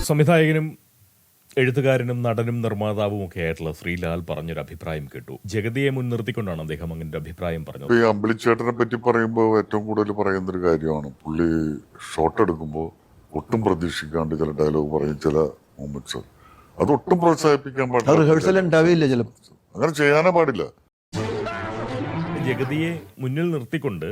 സംവിധായകനും എഴുത്തുകാരനും നടനും നിർമ്മാതാവും ഒക്കെ ആയിട്ടുള്ള ശ്രീലാൽ പറഞ്ഞൊരു അഭിപ്രായം കേട്ടു. ജഗതിയെ മുൻനിർത്തിക്കൊണ്ടാണ് അദ്ദേഹം അങ്ങനെ ഒരു അഭിപ്രായം പറഞ്ഞത്. ഈ അമ്പിളിച്ചേട്ടനെ പറ്റി പറയുമ്പോൾ ഏറ്റവും കൂടുതൽ പറയുന്നൊരു കാര്യമാണ്, പുള്ളി ഷോട്ട് എടുക്കുമ്പോൾ ഒട്ടും പ്രതീക്ഷിക്കാണ്ട് ചില ഡയലോഗ് പറയും, ചില മൊമെന്റ്സ് അത് ഒട്ടും പ്രോത്സാഹിപ്പിക്കാൻ പാടില്ല. റിഹേഴ്സൽ ഉണ്ടാവില്ല, ചിലപ്പോൾ അങ്ങനെ ചെയ്യാനേ പാടില്ല. ജഗതിയെ മുന്നിൽ നിർത്തിക്കൊണ്ട്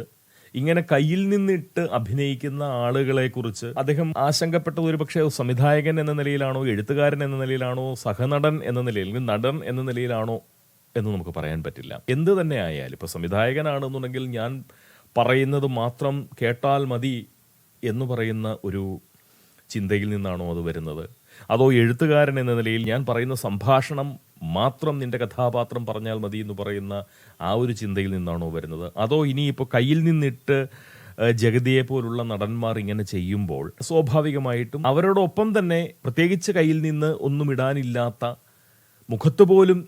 ഇങ്ങനെ കയ്യിൽ നിന്നിട്ട് അഭിനയിക്കുന്ന ആളുകളെ കുറിച്ച് അദ്ദേഹം ആശങ്കപ്പെട്ടത് ഒരുപക്ഷെ സംവിധായകൻ എന്ന നിലയിലാണോ, എഴുത്തുകാരൻ എന്ന നിലയിലാണോ, സഹനടൻ എന്ന നിലയിൽ, നടൻ എന്ന നിലയിലാണോ എന്ന് നമുക്ക് പറയാൻ പറ്റില്ല. എന്ത് തന്നെ ആയാലും ഇപ്പോൾ സംവിധായകനാണെന്നുണ്ടെങ്കിൽ ഞാൻ പറയുന്നത് മാത്രം കേട്ടാൽ മതി എന്ന് പറയുന്ന ഒരു ചിന്തയിൽ നിന്നാണോ അത് വരുന്നത്, അതോ എഴുത്തുകാരൻ എന്ന നിലയിൽ ഞാൻ പറയുന്ന സംഭാഷണം മാത്രം നിന്റെ കഥാപാത്രം പറഞ്ഞാൽ മതി എന്ന് പറയുന്ന ആ ഒരു ചിന്തയിൽ നിന്നാണോ വരുന്നത്, അതോ ഇനിയിപ്പോൾ കയ്യിൽ നിന്നിട്ട് ജഗതിയെ പോലുള്ള നടന്മാർ ഇങ്ങനെ ചെയ്യുമ്പോൾ സ്വാഭാവികമായിട്ടും അവരോടൊപ്പം തന്നെ പ്രത്യേകിച്ച് കയ്യിൽ നിന്ന് ഒന്നും ഇടാനില്ലാത്ത, മുഖത്ത് പോലും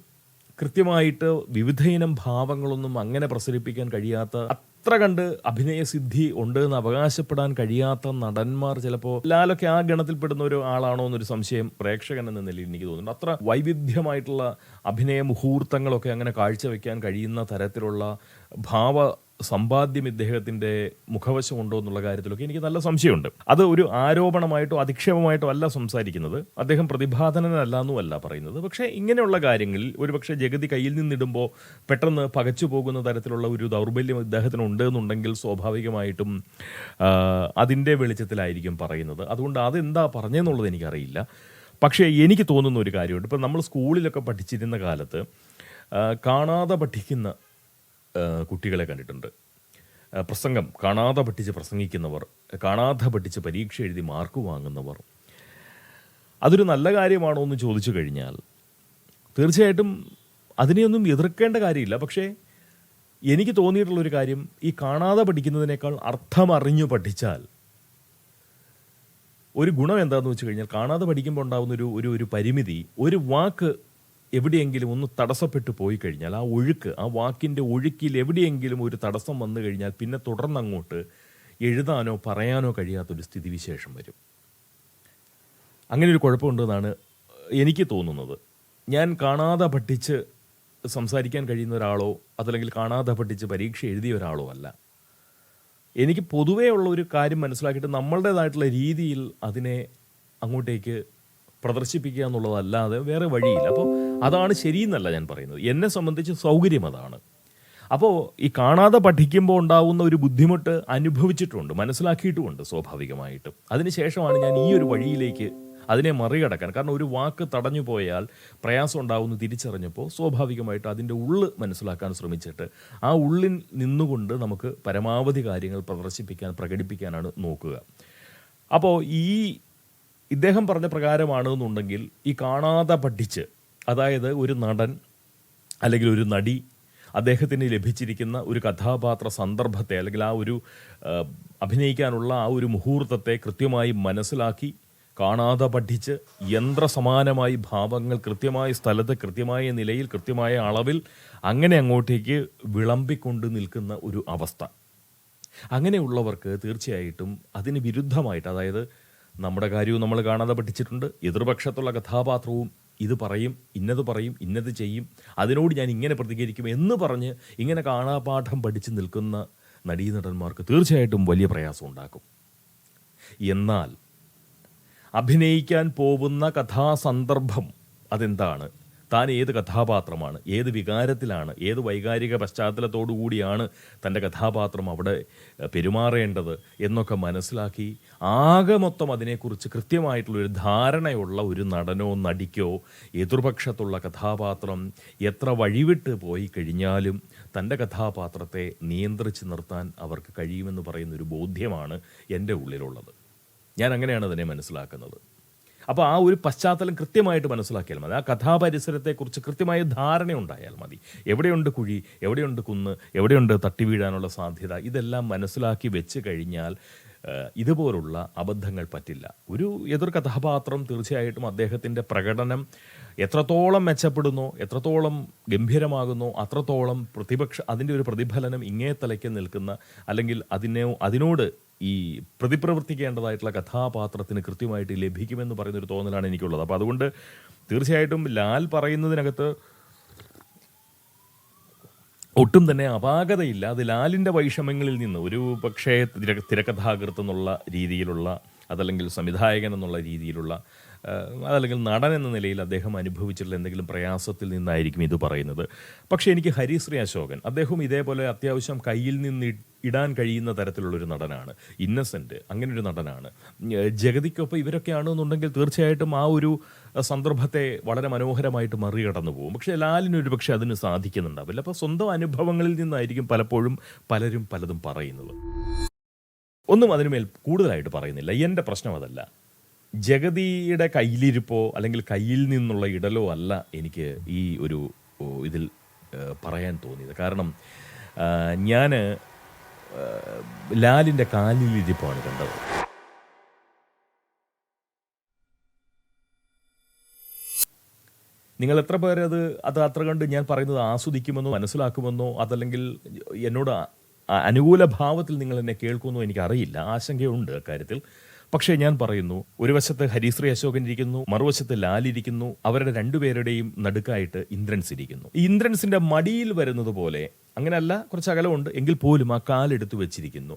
കൃത്യമായിട്ട് വിവിധയിനം ഭാവങ്ങളൊന്നും അങ്ങനെ പ്രസരിപ്പിക്കാൻ കഴിയാത്ത, അത്ര കണ്ട് അഭിനയസിദ്ധി ഉണ്ട് എന്ന് അവകാശപ്പെടാൻ കഴിയാത്ത നടന്മാർ ചിലപ്പോൾ ലാലൊക്കെ ആ ഗണത്തിൽപ്പെടുന്ന ഒരു ആളാണോ എന്നൊരു സംശയം പ്രേക്ഷകൻ എന്ന നിലയിൽ എനിക്ക് തോന്നുന്നു. അത്ര വൈവിധ്യമായിട്ടുള്ള അഭിനയ മുഹൂർത്തങ്ങളൊക്കെ അങ്ങനെ കാഴ്ചവെക്കാൻ കഴിയുന്ന തരത്തിലുള്ള ഭാവ സമ്പാദ്യം ഇദ്ദേഹത്തിന്റെ മുഖവശമുണ്ടോ എന്നുള്ള കാര്യത്തിലൊക്കെ എനിക്ക് നല്ല സംശയമുണ്ട്. അത് ഒരു ആരോപണമായിട്ടോ അധിക്ഷേപമായിട്ടോ അല്ല സംസാരിക്കുന്നത്, അദ്ദേഹം പ്രതിഭാധനനല്ല എന്നുമല്ല പറയുന്നത്. പക്ഷേ ഇങ്ങനെയുള്ള കാര്യങ്ങളിൽ ഒരുപക്ഷെ ജഗതി കയ്യിൽ നിന്നിടുമ്പോൾ പെട്ടെന്ന് പകച്ചു പോകുന്ന തരത്തിലുള്ള ഒരു ദൗർബല്യം ഇദ്ദേഹത്തിന് ഉണ്ട് എന്നുണ്ടെങ്കിൽ സ്വാഭാവികമായിട്ടും അതിൻ്റെ വെളിച്ചത്തിലായിരിക്കും പറയുന്നത്. അതുകൊണ്ട് അതെന്താ പറഞ്ഞതെന്നുള്ളത് എനിക്കറിയില്ല. പക്ഷേ എനിക്ക് തോന്നുന്ന ഒരു കാര്യമുണ്ട്. ഇപ്പം നമ്മൾ സ്കൂളിലൊക്കെ പഠിച്ചിരുന്ന കാലത്ത് കാണാതെ പഠിക്കുന്ന കുട്ടികളെ കണ്ടിട്ടുണ്ട്. പ്രസംഗം കാണാതെ പഠിച്ച് പ്രസംഗിക്കുന്നവർ, കാണാതെ പഠിച്ച് പരീക്ഷ എഴുതി മാർക്ക് വാങ്ങുന്നവർ. അതൊരു നല്ല കാര്യമാണോ എന്ന് ചോദിച്ചു കഴിഞ്ഞാൽ തീർച്ചയായിട്ടും അതിനെയൊന്നും എതിർക്കേണ്ട കാര്യമില്ല. പക്ഷേ എനിക്ക് തോന്നിയിട്ടുള്ളൊരു കാര്യം, ഈ കാണാതെ പഠിക്കുന്നതിനേക്കാൾ അർത്ഥമറിഞ്ഞു പഠിച്ചാൽ ഒരു ഗുണം എന്താണെന്ന് വെച്ച് കഴിഞ്ഞാൽ, കാണാതെ പഠിക്കുമ്പോൾ ഉണ്ടാകുന്ന ഒരു പരിമിതി, ഒരു വാക്ക് എവിടെയെങ്കിലും ഒന്ന് തടസ്സപ്പെട്ടു പോയി കഴിഞ്ഞാൽ ആ വാക്കിൻ്റെ ഒഴുക്കിൽ എവിടെയെങ്കിലും ഒരു തടസ്സം വന്നു കഴിഞ്ഞാൽ പിന്നെ തുടർന്നങ്ങോട്ട് എഴുതാനോ പറയാനോ കഴിയാത്തൊരു സ്ഥിതിവിശേഷം വരും. അങ്ങനെ ഒരു കുഴപ്പമുണ്ടെന്നാണ് എനിക്ക് തോന്നുന്നത്. ഞാൻ കാണാതെ പഠിച്ച് സംസാരിക്കാൻ കഴിയുന്ന ഒരാളോ അതല്ലെങ്കിൽ കാണാതെ പഠിച്ച് പരീക്ഷ എഴുതിയ ഒരാളോ അല്ല. എനിക്ക് പൊതുവേ ഉള്ള ഒരു കാര്യം മനസ്സിലാക്കിയിട്ട് നമ്മളുടേതായിട്ടുള്ള രീതിയിൽ അതിനെ അങ്ങോട്ടേക്ക് പ്രദർശിപ്പിക്കുക എന്നുള്ളതല്ലാതെ വേറെ വഴിയില്ല. അപ്പോൾ അതാണ് ശരിയെന്നല്ല ഞാൻ പറയുന്നത്. എന്നെ സംബന്ധിച്ച് സൗകര്യം അതാണ്. അപ്പോൾ ഈ കാണാതെ പഠിക്കുമ്പോൾ ഉണ്ടാവുന്ന ഒരു ബുദ്ധിമുട്ട് അനുഭവിച്ചിട്ടുണ്ട്, മനസ്സിലാക്കിയിട്ടുമുണ്ട് സ്വാഭാവികമായിട്ടും. അതിനുശേഷമാണ് ഞാൻ ഈ ഒരു വഴിയിലേക്ക് അതിനെ മറികടക്കാൻ, കാരണം ഒരു വാക്ക് തടഞ്ഞു പോയാൽ പ്രയാസം ഉണ്ടാവുമെന്ന് തിരിച്ചറിഞ്ഞപ്പോൾ സ്വാഭാവികമായിട്ട് അതിൻ്റെ ഉള്ള് മനസ്സിലാക്കാൻ ശ്രമിച്ചിട്ട് ആ ഉള്ളിൽ നിന്നുകൊണ്ട് നമുക്ക് പരമാവധി കാര്യങ്ങൾ പ്രകടിപ്പിക്കാനാണ് നോക്കുക. അപ്പോൾ ഇദ്ദേഹം പറഞ്ഞ പ്രകാരമാണെന്നുണ്ടെങ്കിൽ ഈ കാണാതെ പഠിച്ച്, അതായത് ഒരു നടൻ അല്ലെങ്കിൽ ഒരു നടി അദ്ദേഹത്തിന് ലഭിച്ചിരിക്കുന്ന ഒരു കഥാപാത്ര സന്ദർഭത്തെ അല്ലെങ്കിൽ ആ ഒരു അഭിനയിക്കാനുള്ള ആ ഒരു മുഹൂർത്തത്തെ കൃത്യമായി മനസ്സിലാക്കി കാണാതെ പഠിച്ച് യന്ത്രസമാനമായി ഭാവങ്ങൾ കൃത്യമായ സ്ഥലത്ത് കൃത്യമായ നിലയിൽ കൃത്യമായ അളവിൽ അങ്ങനെ അങ്ങോട്ടേക്ക് വിളമ്പിക്കൊണ്ട് നിൽക്കുന്ന ഒരു അവസ്ഥ, അങ്ങനെയുള്ളവർക്ക് തീർച്ചയായിട്ടും അതിന് വിരുദ്ധമായിട്ട്, അതായത് നമ്മുടെ കാര്യവും നമ്മൾ കാണാതെ പഠിച്ചിട്ടുണ്ട്, എതിർപക്ഷത്തുള്ള കഥാപാത്രവും ഇത് പറയും, ഇന്നത് പറയും, ഇന്നത് ചെയ്യും, അതിനോട് ഞാൻ ഇങ്ങനെ പ്രതികരിക്കും എന്ന് പറഞ്ഞ് ഇങ്ങനെ കാണാപാഠം പഠിച്ച് നിൽക്കുന്ന നടീനടന്മാർക്ക് തീർച്ചയായിട്ടും വലിയ പ്രയാസം ഉണ്ടാക്കും. എന്നാൽ അഭിനയിക്കാൻ പോകുന്ന കഥാസന്ദർഭം അതെന്താണ്, താൻ ഏത് കഥാപാത്രമാണ്, ഏത് വികാരത്തിലാണ്, ഏത് വൈകാരിക പശ്ചാത്തലത്തോടു കൂടിയാണ് തൻ്റെ കഥാപാത്രം അവിടെ പെരുമാറേണ്ടത് എന്നൊക്കെ മനസ്സിലാക്കി ആകെ മൊത്തം അതിനെക്കുറിച്ച് കൃത്യമായിട്ടുള്ളൊരു ധാരണയുള്ള ഒരു നടനോ നടിക്കോ എതിർപക്ഷത്തുള്ള കഥാപാത്രം എത്ര വഴിവിട്ട് പോയി കഴിഞ്ഞാലും തൻ്റെ കഥാപാത്രത്തെ നിയന്ത്രിച്ച് നിർത്താൻ അവർക്ക് കഴിയുമെന്ന് പറയുന്നൊരു ബോധ്യമാണ് എൻ്റെ ഉള്ളിലുള്ളത്. ഞാൻ അങ്ങനെയാണ് അതിനെ മനസ്സിലാക്കുന്നത്. അപ്പോൾ ആ ഒരു പശ്ചാത്തലം കൃത്യമായിട്ട് മനസ്സിലാക്കിയാൽ മതി. ആ കഥാപരിസരത്തെക്കുറിച്ച് കൃത്യമായ ധാരണ ഉണ്ടായാൽ മതി. എവിടെയുണ്ട് കുഴി, എവിടെയുണ്ട് കുന്ന്, എവിടെയുണ്ട് തട്ടി വീഴാനുള്ള സാധ്യത, ഇതെല്ലാം മനസ്സിലാക്കി വെച്ച് കഴിഞ്ഞാൽ ഇതുപോലുള്ള അബദ്ധങ്ങൾ പറ്റില്ല. ഒരു എതിർ കഥാപാത്രം തീർച്ചയായിട്ടും അദ്ദേഹത്തിൻ്റെ പ്രകടനം എത്രത്തോളം മെച്ചപ്പെടുന്നോ, എത്രത്തോളം ഗംഭീരമാകുന്നോ അത്രത്തോളം അതിൻ്റെ ഒരു പ്രതിഫലനം ഇങ്ങേ തലയ്ക്ക് നിൽക്കുന്ന അല്ലെങ്കിൽ അതിനോട് ഈ പ്രതിപ്രവർത്തിക്കേണ്ടതായിട്ടുള്ള കഥാപാത്രത്തിന് കൃത്യമായിട്ട് ലഭിക്കുമെന്ന് പറയുന്നൊരു തോന്നലാണ് എനിക്കുള്ളത്. അപ്പോൾ അതുകൊണ്ട് തീർച്ചയായിട്ടും ലാൽ പറയുന്നതിനകത്ത് ഒട്ടും തന്നെ അപാകതയില്ല. അത് ലാലിൻ്റെ വൈഷമ്യങ്ങളിൽ നിന്ന് ഒരു പക്ഷേ തിരക്കഥാകൃത്ത് എന്നുള്ള രീതിയിലുള്ള, അതല്ലെങ്കിൽ സംവിധായകൻ എന്നുള്ള രീതിയിലുള്ള, അതല്ലെങ്കിൽ നടൻ എന്ന നിലയിൽ അദ്ദേഹം അനുഭവിച്ചിട്ടുള്ള എന്തെങ്കിലും പ്രയാസത്തിൽ നിന്നായിരിക്കും ഇത് പറയുന്നത്. പക്ഷേ എനിക്ക് ഹരിശ്രീ അശോകൻ, അദ്ദേഹം ഇതേപോലെ അത്യാവശ്യം കയ്യിൽ നിന്ന് ഇടാൻ കഴിയുന്ന തരത്തിലുള്ളൊരു നടനാണ്. ഇന്നസെൻ്റ് അങ്ങനൊരു നടനാണ്. ജഗതിക്കൊപ്പം ഇവരൊക്കെ ആണെന്നുണ്ടെങ്കിൽ തീർച്ചയായിട്ടും ആ ഒരു സന്ദർഭത്തെ വളരെ മനോഹരമായിട്ട് മറികടന്നു പോകും. പക്ഷേ ലാലിനൊരു പക്ഷേ അതിന് സാധിക്കുന്നുണ്ടാവില്ല. അപ്പോൾ സ്വന്തം അനുഭവങ്ങളിൽ നിന്നായിരിക്കും പലപ്പോഴും പലരും പലതും പറയുന്നത്. ഒന്നും അതിനുമേൽ കൂടുതലായിട്ട് പറയുന്നില്ല. എൻ്റെ പ്രശ്നം അതല്ല. ജഗതിയുടെ കയ്യിലിരിപ്പോ അല്ലെങ്കിൽ കയ്യിൽ നിന്നുള്ള ഇടലോ അല്ല എനിക്ക് ഈ ഒരു ഇതിൽ പറയാൻ തോന്നിയത്. കാരണം ഞാൻ ലാലിൻ്റെ കാലിലിരിപ്പാണ് കണ്ടത്. നിങ്ങൾ എത്ര പേര് അത് അത്ര കണ്ട് ഞാൻ പറയുന്നത് ആസ്വദിക്കുമെന്നോ മനസ്സിലാക്കുമെന്നോ, അതല്ലെങ്കിൽ എന്നോട് അനുകൂല ഭാവത്തിൽ നിങ്ങൾ എന്നെ കേൾക്കുമെന്നോ എനിക്കറിയില്ല. ആശങ്കയുണ്ട് അക്കാര്യത്തിൽ. പക്ഷേ ഞാൻ പറയുന്നു, ഒരു വശത്ത് ഹരിശ്രീ അശോകൻ ഇരിക്കുന്നു, മറുവശത്ത് ലാൽ ഇരിക്കുന്നു. അവരുടെ രണ്ടുപേരുടെയും നടുക്കായിട്ട് ഇന്ദ്രൻസ് ഇരിക്കുന്നു. ഈ ഇന്ദ്രൻസിന്റെ മടിയിൽ വരുന്നത് പോലെ, അങ്ങനെയല്ല, കുറച്ച് അകലമുണ്ട് എങ്കിൽ പോലും ആ കാലെടുത്ത് വെച്ചിരിക്കുന്നു.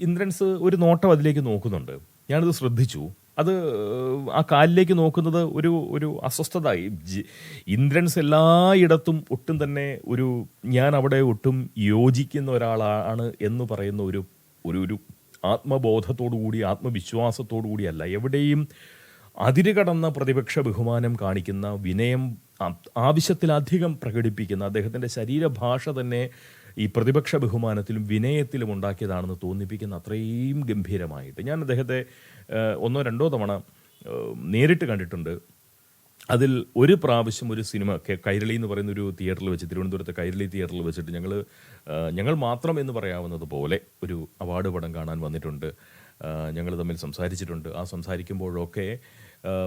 ഇന്ദ്രൻസ് ഒരു നോട്ടം അതിലേക്ക് നോക്കുന്നുണ്ട്. ഞാനത് ശ്രദ്ധിച്ചു. അത് ആ കാലിലേക്ക് നോക്കുന്നത് ഒരു അസ്വസ്ഥത. ഇന്ദ്രൻസ് എല്ലായിടത്തും ഒട്ടും തന്നെ ഞാൻ അവിടെ ഒട്ടും യോജിക്കുന്ന ഒരാളാണ് എന്ന് പറയുന്ന ഒരു ആത്മബോധത്തോടു കൂടി, ആത്മവിശ്വാസത്തോടു കൂടിയല്ല, എവിടെയും അതിരുകടന്ന പ്രതിപക്ഷ ബഹുമാനം കാണിക്കുന്ന, വിനയം ആവശ്യത്തിലധികം പ്രകടിപ്പിക്കുന്ന, അദ്ദേഹത്തിൻ്റെ ശരീരഭാഷ തന്നെ ഈ പ്രതിപക്ഷ ബഹുമാനത്തിലും വിനയത്തിലും ഉണ്ടാക്കിയതാണെന്ന് തോന്നിപ്പിക്കുന്ന അത്രയും ഗംഭീരമായിട്ട്. ഞാൻ അദ്ദേഹത്തെ 1-2 തവണ നേരിട്ട് കണ്ടിട്ടുണ്ട്. അതിൽ ഒരു പ്രാവശ്യം ഒരു സിനിമ കൈരളി എന്ന് പറയുന്ന ഒരു തിയേറ്ററിൽ വെച്ച്, തിരുവനന്തപുരത്തെ കൈരളി തിയേറ്ററിൽ വെച്ചിട്ട് ഞങ്ങൾ മാത്രം എന്ന് പറയാവുന്നത് പോലെ ഒരു അവാർഡ് പടം കാണാൻ വന്നിട്ടുണ്ട്. ഞങ്ങൾ തമ്മിൽ സംസാരിച്ചിട്ടുണ്ട്. ആ സംസാരിക്കുമ്പോഴൊക്കെ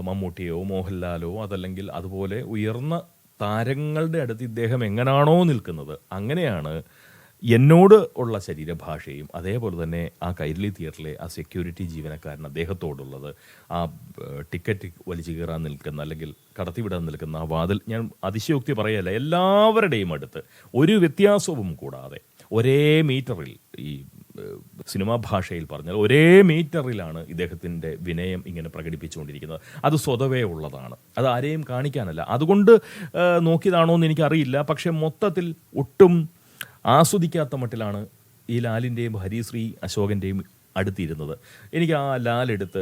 മമ്മൂട്ടിയോ മോഹൻലാലോ അതല്ലെങ്കിൽ അതുപോലെ ഉയർന്ന താരങ്ങളുടെ അടുത്ത് ഇദ്ദേഹം എങ്ങനെയാണോ നിൽക്കുന്നത് അങ്ങനെയാണ് എന്നോട് ഉള്ള ശരീരഭാഷയും അതേപോലെ തന്നെ ആ കൈരളി തിയേറ്ററിലെ ആ സെക്യൂരിറ്റി ജീവനക്കാരൻ അദ്ദേഹത്തോടുള്ളത്, ആ ടിക്കറ്റ് വലിച്ചു കയറാൻ നിൽക്കുന്ന അല്ലെങ്കിൽ കടത്തിവിടാൻ നിൽക്കുന്ന ആ വാതിൽ, ഞാൻ അതിശയോക്തി പറയല്ല, എല്ലാവരുടെയും അടുത്ത് ഒരു വ്യത്യാസവും കൂടാതെ ഒരേ മീറ്ററിൽ, ഈ സിനിമാ ഭാഷയിൽ പറഞ്ഞാൽ ഒരേ മീറ്ററിലാണ് ഇദ്ദേഹത്തിൻ്റെ വിനയം ഇങ്ങനെ പ്രകടിപ്പിച്ചുകൊണ്ടിരിക്കുന്നത്. അത് സ്വതവേ ഉള്ളതാണ്, അത് ആരെയും കാണിക്കാനല്ല. അതുകൊണ്ട് നോക്കിയതാണോ എന്ന് എനിക്കറിയില്ല. പക്ഷെ മൊത്തത്തിൽ ഒട്ടും ആസ്വദിക്കാത്ത മട്ടിലാണ് ഈ ലാലിൻ്റെയും ഹരിശ്രീ അശോകൻ്റെയും അടുത്തിരുന്നത്. എനിക്ക് ആ ലാലെടുത്ത്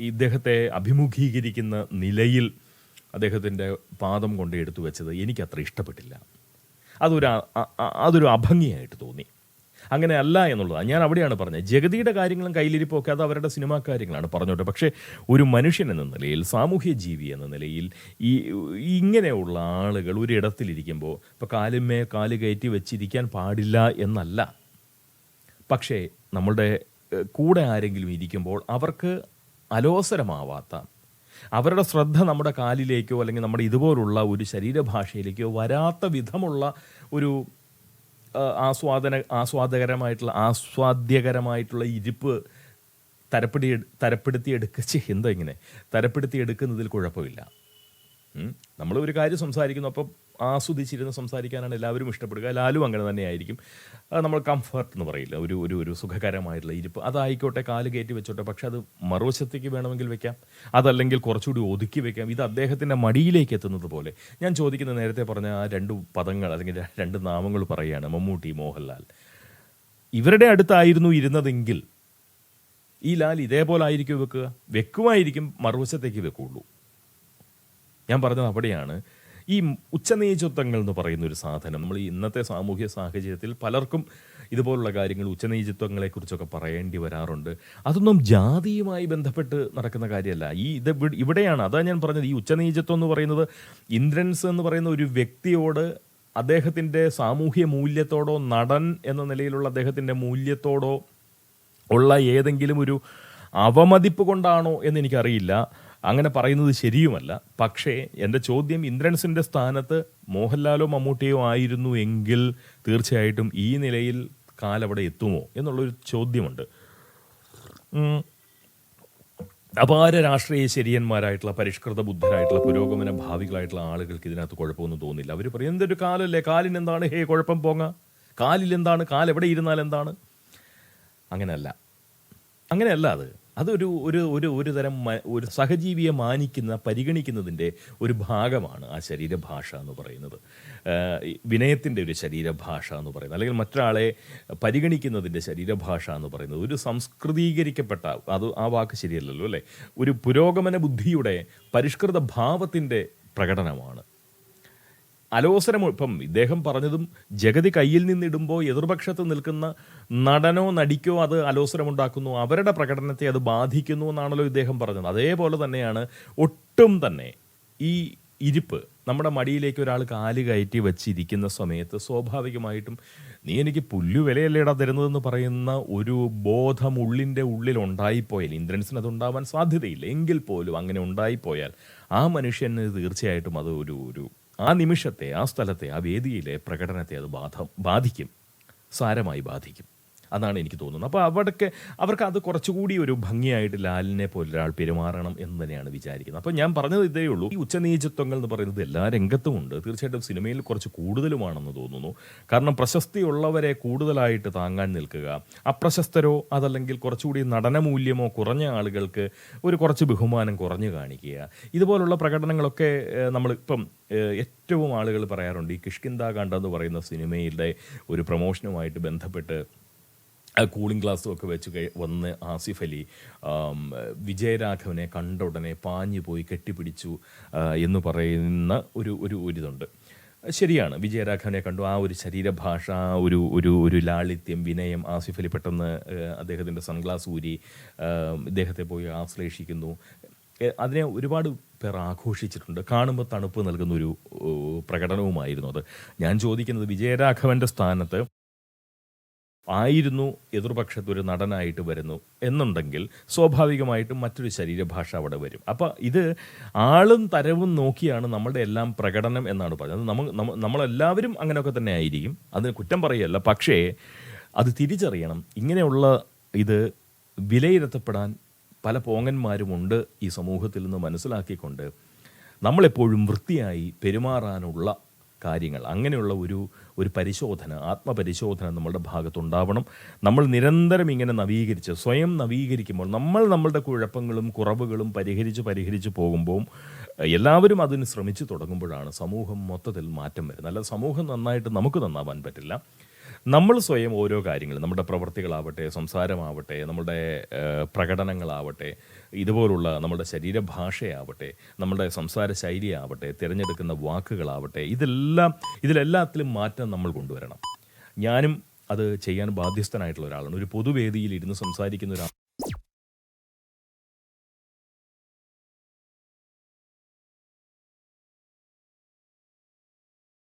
ഇദ്ദേഹത്തെ അഭിമുഖീകരിക്കുന്ന നിലയിൽ അദ്ദേഹത്തിൻ്റെ പാദം കൊണ്ട് എടുത്തു വെച്ചത് എനിക്കത്ര ഇഷ്ടപ്പെട്ടില്ല. അതൊരു അഭംഗിയായിട്ട് തോന്നി. അങ്ങനെ അല്ല എന്നുള്ളതാണ് ഞാൻ അവിടെയാണ് പറഞ്ഞത്. ജഗതിയുടെ കാര്യങ്ങളും കയ്യിലിരിപ്പൊക്കെ അത് അവരുടെ സിനിമാ കാര്യങ്ങളാണ്, പറഞ്ഞോട്ടെ. പക്ഷേ ഒരു മനുഷ്യൻ എന്ന നിലയിൽ, സാമൂഹ്യ ജീവി എന്ന നിലയിൽ ഇങ്ങനെയുള്ള ആളുകൾ ഒരിടത്തിലിരിക്കുമ്പോൾ ഇപ്പോൾ കാല് കയറ്റി വെച്ചിരിക്കാൻ പാടില്ല എന്നല്ല. പക്ഷേ നമ്മളുടെ കൂടെ ആരെങ്കിലും ഇരിക്കുമ്പോൾ അവർക്ക് അലോസരമാവാത്ത, അവരുടെ ശ്രദ്ധ നമ്മുടെ കാലിലേക്കോ അല്ലെങ്കിൽ നമ്മുടെ ഇതുപോലുള്ള ഒരു ശരീരഭാഷയിലേക്കോ വരാത്ത വിധമുള്ള ഒരു ആസ്വാദ്യകരമായിട്ടുള്ള ഇരിപ്പ് തരപ്പെടുത്തി എടുക്കുന്നതിൽ കുഴപ്പമില്ല. നമ്മൾ ഒരു കാര്യം സംസാരിക്കുന്നു, അപ്പം ആസ്വദിച്ചിരുന്ന് സംസാരിക്കാനാണ് എല്ലാവരും ഇഷ്ടപ്പെടുക. ലാലും അങ്ങനെ തന്നെയായിരിക്കും. നമ്മൾ കംഫർട്ട് എന്ന് പറയില്ല, ഒരു സുഖകരമായിട്ടുള്ള ഇരിപ്പ്, അതായിക്കോട്ടെ, കാല് കയറ്റി വെച്ചോട്ടെ. പക്ഷെ അത് മറുവശത്തേക്ക് വേണമെങ്കിൽ വെക്കാം, അതല്ലെങ്കിൽ കുറച്ചുകൂടി ഒതുക്കി വെക്കാം. ഇത് അദ്ദേഹത്തിൻ്റെ മടിയിലേക്ക് എത്തുന്നത് പോലെ. ഞാൻ ചോദിക്കുന്ന, നേരത്തെ പറഞ്ഞ ആ 2 പദങ്ങൾ അല്ലെങ്കിൽ 2 നാമങ്ങൾ പറയുകയാണ്, മമ്മൂട്ടി, മോഹൻലാൽ. ഇവരുടെ അടുത്തായിരുന്നു ഇരുന്നതെങ്കിൽ ഈ ലാൽ ഇതേപോലെ ആയിരിക്കും വെക്കുമായിരിക്കും, മറുവശത്തേക്ക് വെക്കുള്ളൂ. ഞാൻ പറഞ്ഞത് അവിടെയാണ്. ഈ ഉച്ചനീചത്വങ്ങൾ എന്ന് പറയുന്ന ഒരു സാധനം, നമ്മൾ ഈ ഇന്നത്തെ സാമൂഹ്യ സാഹചര്യത്തിൽ പലർക്കും ഇതുപോലുള്ള കാര്യങ്ങൾ, ഉച്ചനീചത്വങ്ങളെക്കുറിച്ചൊക്കെ പറയേണ്ടി വരാറുണ്ട്. അതൊന്നും ജാതിയുമായി ബന്ധപ്പെട്ട് നടക്കുന്ന കാര്യമല്ല. ഇവിടെയാണ്, അതാണ് ഞാൻ പറഞ്ഞത്. ഈ ഉച്ചനീചത്വം എന്ന് പറയുന്നത് ഇന്ദ്രൻസ് എന്ന് പറയുന്ന ഒരു വ്യക്തിയോട് അദ്ദേഹത്തിൻ്റെ സാമൂഹ്യ മൂല്യത്തോടോ, നടൻ എന്ന നിലയിലുള്ള അദ്ദേഹത്തിൻ്റെ മൂല്യത്തോടോ ഉള്ള ഏതെങ്കിലും ഒരു അവമതിപ്പ് കൊണ്ടാണോ എന്നെനിക്കറിയില്ല. അങ്ങനെ പറയുന്നത് ശരിയുമല്ല. പക്ഷേ എൻ്റെ ചോദ്യം, ഇന്ദ്രൻസിൻ്റെ സ്ഥാനത്ത് മോഹൻലാലോ മമ്മൂട്ടിയോ ആയിരുന്നു എങ്കിൽ തീർച്ചയായിട്ടും ഈ നിലയിൽ കാലവിടെ എത്തുമോ എന്നുള്ളൊരു ചോദ്യമുണ്ട്. അപാര രാഷ്ട്രീയ ശരിയന്മാരായിട്ടുള്ള പരിഷ്കൃത ബുദ്ധരായിട്ടുള്ള പുരോഗമന ഭാവികളായിട്ടുള്ള ആളുകൾക്ക് ഇതിനകത്ത് കുഴപ്പമൊന്നും തോന്നില്ല. അവർ പറയും എന്തൊരു കാലല്ലേ, കാലിനെന്താണ്, ഹേ കുഴപ്പം പോങ്ങ, കാലിലെന്താണ്, കാലെവിടെ ഇരുന്നാൽ എന്താണ്. അങ്ങനെയല്ല അത് അതൊരു ഒരു ഒരു ഒരു തരം ഒരു സഹജീവിയെ പരിഗണിക്കുന്നതിൻ്റെ ഒരു ഭാഗമാണ് ആ ശരീരഭാഷ എന്ന് പറയുന്നത്. വിനയത്തിൻ്റെ ഒരു ശരീരഭാഷ എന്ന് പറയുന്നത്, അല്ലെങ്കിൽ മറ്റൊരാളെ പരിഗണിക്കുന്നതിൻ്റെ ശരീരഭാഷ എന്ന് പറയുന്നത് ഒരു സംസ്കൃതീകരിക്കപ്പെട്ട, അത് ആ വാക്ക് ശരിയല്ലല്ലോ അല്ലേ, ഒരു പുരോഗമന ബുദ്ധിയുടെ പരിഷ്കൃത ഭാവത്തിൻ്റെ പ്രകടനമാണ്. അലോസരം ഇപ്പം ഇദ്ദേഹം പറഞ്ഞതും ജഗതി കയ്യിൽ നിന്നിടുമ്പോൾ എതിർപക്ഷത്ത് നിൽക്കുന്ന നടനോ നടിക്കോ അത് അലോസരമുണ്ടാക്കുന്നു, അവരുടെ പ്രകടനത്തെ അത് ബാധിക്കുന്നു എന്നാണല്ലോ ഇദ്ദേഹം പറഞ്ഞത്. അതേപോലെ തന്നെയാണ് ഒട്ടും തന്നെ ഈ ഇരിപ്പ്, നമ്മുടെ മടിയിലേക്ക് ഒരാൾ കാല് കയറ്റി വെച്ചിരിക്കുന്ന സമയത്ത് സ്വാഭാവികമായിട്ടും നീ എനിക്ക് പുല്ലുവിലയല്ലേടാ തരുന്നതെന്ന് പറയുന്ന ഒരു ബോധം ഉള്ളിൻ്റെ ഉള്ളിൽ ഉണ്ടായിപ്പോയാൽ, ഇന്ദ്രൻസിന് അത് ഉണ്ടാവാൻ സാധ്യതയില്ല, എങ്കിൽ പോലും അങ്ങനെ ഉണ്ടായിപ്പോയാൽ ആ മനുഷ്യന് തീർച്ചയായിട്ടും അത് ഒരു ആ നിമിഷത്തെ, ആ സ്ഥലത്തെ, ആ വേദിയിലെ പ്രകടനത്തെ അത് ബാധിക്കും, സാരമായി ബാധിക്കും. അതാണ് എനിക്ക് തോന്നുന്നത്. അപ്പോൾ അവർക്ക് അത് കുറച്ചുകൂടി ഒരു ഭംഗിയായിട്ട് ലാലിനെ പോലെ ഒരാൾ പെരുമാറണം എന്ന് തന്നെയാണ് വിചാരിക്കുന്നത്. അപ്പോൾ ഞാൻ പറഞ്ഞത് ഇതേ ഉള്ളൂ, ഈ ഉച്ചനീചത്വങ്ങൾ എന്ന് പറയുന്നത് എല്ലാ രംഗത്തും ഉണ്ട്. തീർച്ചയായിട്ടും സിനിമയിൽ കുറച്ച് കൂടുതലുമാണെന്ന് തോന്നുന്നു. കാരണം പ്രശസ്തിയുള്ളവരെ കൂടുതലായിട്ട് താങ്ങാൻ നിൽക്കുക, അപ്രശസ്തരോ അതല്ലെങ്കിൽ കുറച്ചുകൂടി നടനമൂല്യമോ കുറഞ്ഞ ആളുകൾക്ക് കുറച്ച് ബഹുമാനം കുറഞ്ഞു കാണിക്കുക, ഇതുപോലുള്ള പ്രകടനങ്ങളൊക്കെ നമ്മളിപ്പം ഏറ്റവും ആളുകൾ പറയാറുണ്ട്. ഈ കിഷ്കിന്ധാകാന്ഡ എന്ന് പറയുന്ന സിനിമയുടെ ഒരു പ്രൊമോഷനുമായിട്ട് ബന്ധപ്പെട്ട് കൂളിംഗ് ഗ്ലാസ്സും ഒക്കെ വെച്ച് വന്ന് ആസിഫ് അലി വിജയരാഘവനെ കണ്ട ഉടനെ പാഞ്ഞു പോയി കെട്ടിപ്പിടിച്ചു എന്ന് പറയുന്ന ഇതുണ്ട്. ശരിയാണ്, വിജയരാഘവനെ കണ്ടു, ആ ഒരു ശരീരഭാഷ, ഒരു ലാളിത്യം, വിനയം. ആസിഫ് അലി പെട്ടെന്ന് അദ്ദേഹത്തിൻ്റെ സൺഗ്ലാസ് ഊരി ഇദ്ദേഹത്തെ പോയി ആശ്ലേഷിക്കുന്നു. അതിനെ ഒരുപാട് പേർ ആഘോഷിച്ചിട്ടുണ്ട്. കാണുമ്പോൾ തണുപ്പ് നൽകുന്ന ഒരു പ്രകടനവുമായിരുന്നു അത്. ഞാൻ ചോദിക്കുന്നത്, വിജയരാഘവൻ്റെ സ്ഥാനത്ത് ആയിരുന്നു എതിർപക്ഷത്ത് ഒരു നടനായിട്ട് വരുന്നു എന്നുണ്ടെങ്കിൽ സ്വാഭാവികമായിട്ടും മറ്റൊരു ശരീരഭാഷ അവിടെ വരും. അപ്പോൾ ഇത് ആളും തരവും നോക്കിയാണ് നമ്മളുടെ എല്ലാം പ്രകടനം എന്നാണ് പറഞ്ഞത്. നമ്മളെല്ലാവരും അങ്ങനെയൊക്കെ തന്നെ ആയിരിക്കും, അതിന് കുറ്റം പറയുകയല്ല. പക്ഷേ അത് തിരിച്ചറിയണം. ഇങ്ങനെയുള്ള ഇത് വിലയിരുത്തപ്പെടാൻ പല പോങ്ങന്മാരുമുണ്ട് ഈ സമൂഹത്തിൽ നിന്ന് മനസ്സിലാക്കിക്കൊണ്ട് നമ്മളെപ്പോഴും വൃത്തിയായി പെരുമാറാനുള്ള കാര്യങ്ങൾ, അങ്ങനെയുള്ള ഒരു പരിശോധന, ആത്മപരിശോധന നമ്മളുടെ ഭാഗത്തുണ്ടാവണം. നമ്മൾ നിരന്തരം ഇങ്ങനെ സ്വയം നവീകരിക്കുമ്പോൾ നമ്മളുടെ കുഴപ്പങ്ങളും കുറവുകളും പരിഹരിച്ച് പോകുമ്പോൾ എല്ലാവരും അതിന് ശ്രമിച്ചു തുടങ്ങുമ്പോഴാണ് സമൂഹം മൊത്തത്തിൽ മാറ്റം വരുന്നത്. അല്ലാതെ സമൂഹം നന്നായിട്ട് നമുക്ക് നന്നാവാൻ പറ്റില്ല. നമ്മൾ സ്വയം ഓരോ കാര്യങ്ങൾ, നമ്മുടെ പ്രവൃത്തികളാവട്ടെ, സംസാരമാവട്ടെ, നമ്മുടെ പ്രകടനങ്ങളാവട്ടെ, ഇതുപോലുള്ള നമ്മുടെ ശരീരഭാഷയാവട്ടെ, നമ്മുടെ സംസാര ശൈലിയാവട്ടെ, തിരഞ്ഞെടുക്കുന്ന വാക്കുകളാവട്ടെ, ഇതിലെല്ലാത്തിലും മാറ്റം നമ്മൾ കൊണ്ടുവരണം. ഞാനും അത് ചെയ്യാൻ ബാധ്യസ്ഥനായിട്ടുള്ള ഒരാളാണ്. ഒരു പൊതുവേദിയിൽ ഇരുന്ന് സംസാരിക്കുന്ന ഒരാൾ